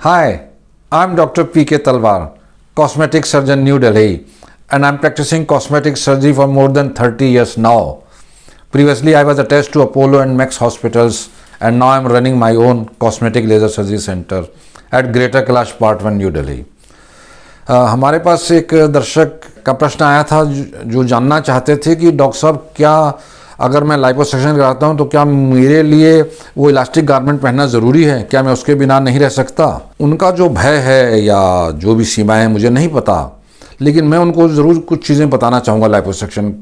Hi, I'm Dr. P.K. Talwar, cosmetic surgeon, New Delhi, and I'm practicing cosmetic surgery for more than 30 years now. Previously, I was attached to Apollo and Max hospitals, and now I'm running my own cosmetic laser surgery center at Greater Kailash Part 1, New Delhi. हमारे पास एक दर्शक का प्रश्न आया था जो जानना चाहते थे कि डॉक्टर साहब क्या अगर मैं लाइपोसक्शन कराता हूं तो क्या मेरे लिए वो इलास्टिक गारमेंट पहनना ज़रूरी है, क्या मैं उसके बिना नहीं रह सकता। उनका जो भय है या जो भी सीमाएं हैं मुझे नहीं पता, लेकिन मैं उनको ज़रूर कुछ चीज़ें बताना चाहूँगा लाइपोसक्शन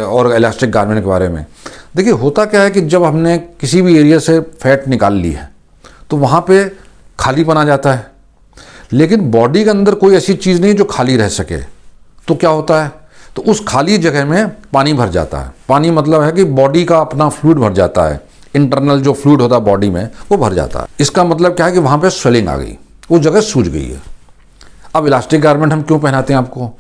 और इलास्टिक गारमेंट के बारे में। देखिए, होता क्या है कि जब हमने किसी भी एरिया से फैट निकाल ली है तो वहाँ पे खालीपन आ जाता है, लेकिन बॉडी के अंदर कोई ऐसी चीज़ नहीं जो खाली रह सके। तो क्या होता है, तो उस खाली जगह में पानी भर जाता है। पानी मतलब है कि बॉडी का अपना फ्लूइड भर जाता है, इंटरनल जो फ्लूइड होता है बॉडी में वो भर जाता है। इसका मतलब क्या है कि वहाँ पे स्वेलिंग आ गई, वो जगह सूज गई है। अब इलास्टिक गारमेंट हम क्यों पहनाते हैं आपको?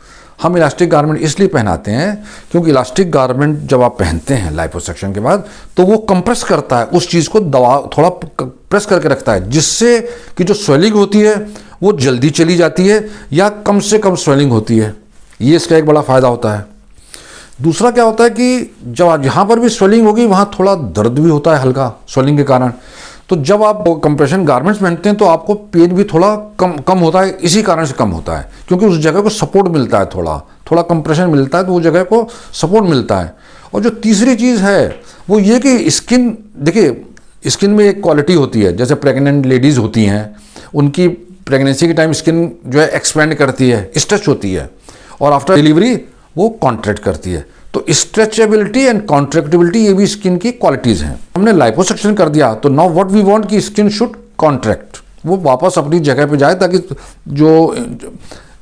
हम इलास्टिक गारमेंट इसलिए पहनाते हैं क्योंकि इलास्टिक गारमेंट जब आप पहनते हैं लाइपोसक्शन के बाद तो वो कंप्रेस करता है, उस चीज़ को दबा थोड़ा प्रेस करके रखता है, जिससे कि जो स्वेलिंग होती है वो जल्दी चली जाती है या कम से कम स्वेलिंग होती है। ये इसका एक बड़ा फ़ायदा होता है। दूसरा क्या होता है कि जब जहाँ पर भी स्वेलिंग होगी वहाँ थोड़ा दर्द भी होता है हल्का स्वेलिंग के कारण। तो जब आप कंप्रेशन गारमेंट्स पहनते हैं तो आपको पेन भी थोड़ा कम होता है, इसी कारण से कम होता है क्योंकि उस जगह को सपोर्ट मिलता है, थोड़ा कंप्रेशन मिलता है तो वो जगह को सपोर्ट मिलता है। और जो तीसरी चीज़ है वो ये कि स्किन, देखिए स्किन में एक क्वालिटी होती है, जैसे प्रेग्नेंट लेडीज़ होती हैं उनकी प्रेगनेंसी के टाइम स्किन जो है एक्सपेंड करती है, स्ट्रेच होती है, और आफ्टर डिलीवरी वो कॉन्ट्रैक्ट करती है। तो स्ट्रेचेबिलिटी एंड कॉन्ट्रैक्टिबिलिटी ये भी स्किन की क्वालिटीज़ हैं। हमने लाइपोसक्शन कर दिया तो नाउ व्हाट वी वांट कि स्किन शुड कॉन्ट्रैक्ट, वो वापस अपनी जगह पे जाए ताकि जो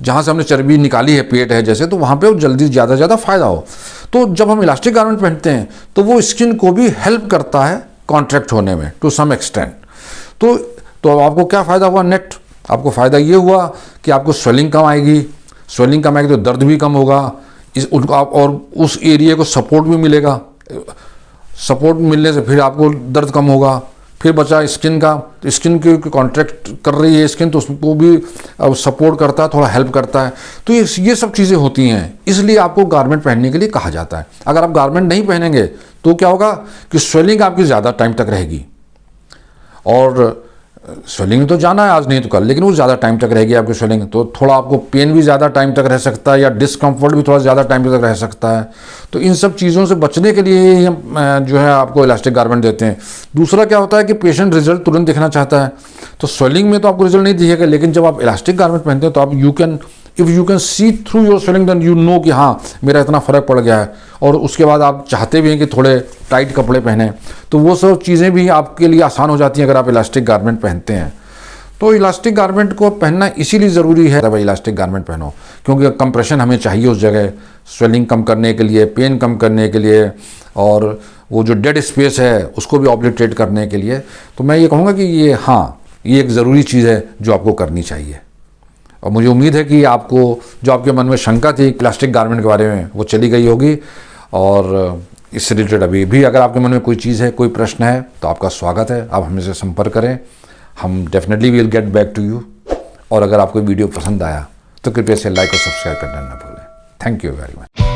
जहाँ से हमने चर्बी निकाली है, पेट है जैसे, तो वहाँ पे वो जल्दी ज़्यादा फ़ायदा हो। तो जब हम इलास्टिक गारमेंट पहनते हैं तो वो स्किन को भी हेल्प करता है कॉन्ट्रैक्ट होने में टू सम एक्सटेंट। तो आपको क्या फ़ायदा हुआ? नेट आपको फ़ायदा ये हुआ कि आपको स्वेलिंग कम आएगी, तो दर्द भी कम होगा, और उस एरिया को सपोर्ट भी मिलेगा। सपोर्ट मिलने से फिर आपको दर्द कम होगा। फिर बचा स्किन का, स्किन की कॉन्ट्रैक्ट कर रही है स्किन तो उसको भी सपोर्ट करता है, थोड़ा हेल्प करता है। तो ये सब चीज़ें होती हैं, इसलिए आपको गारमेंट पहनने के लिए कहा जाता है। अगर आप गारमेंट नहीं पहनेंगे तो क्या होगा कि स्वेलिंग आपकी ज़्यादा टाइम तक रहेगी, और स्वेलिंग तो जाना है आज नहीं तो कल, लेकिन वो ज़्यादा टाइम तक रहेगी आपकी स्वेलिंग। तो थोड़ा आपको पेन भी ज़्यादा टाइम तक रह सकता है या डिस्कम्फर्ट भी थोड़ा ज़्यादा टाइम तक रह सकता है। तो इन सब चीज़ों से बचने के लिए ही हम जो है आपको इलास्टिक गारमेंट देते हैं। दूसरा क्या होता है कि पेशेंट रिजल्ट तुरंत दिखना चाहता है, तो स्वेलिंग में तो आपको रिजल्ट नहीं दिखेगा, लेकिन जब आप इलास्टिक गारमेंट पहनते हैं तो आप if you can see through your swelling then you know कि हाँ मेरा इतना फ़र्क पड़ गया है। और उसके बाद आप चाहते भी हैं कि थोड़े टाइट कपड़े पहने, तो वो सब चीज़ें भी आपके लिए आसान हो जाती हैं अगर आप इलास्टिक गारमेंट पहनते हैं। तो इलास्टिक गारमेंट को पहनना इसीलिए ज़रूरी है भाई, इलास्टिक गारमेंट पहनो क्योंकि कंप्रेशन हमें चाहिए उस जगह, स्वेलिंग कम करने के लिए, पेन कम करने के लिए, और वो जो डेड स्पेस है उसको भी ऑब्लिटरेट करने के लिए। तो मैं ये कहूँगा कि ये एक ज़रूरी चीज़ है जो आपको करनी चाहिए। और मुझे उम्मीद है कि आपको जो आपके मन में शंका थी प्लास्टिक गारमेंट के बारे में वो चली गई होगी। और इससे रिलेटेड अभी भी अगर आपके मन में कोई चीज़ है, कोई प्रश्न है, तो आपका स्वागत है, आप हमसे संपर्क करें, हम definitely will get back to you. और अगर आपको वीडियो पसंद आया तो कृपया से लाइक और सब्सक्राइब करना ना भूलें। Thank you very much.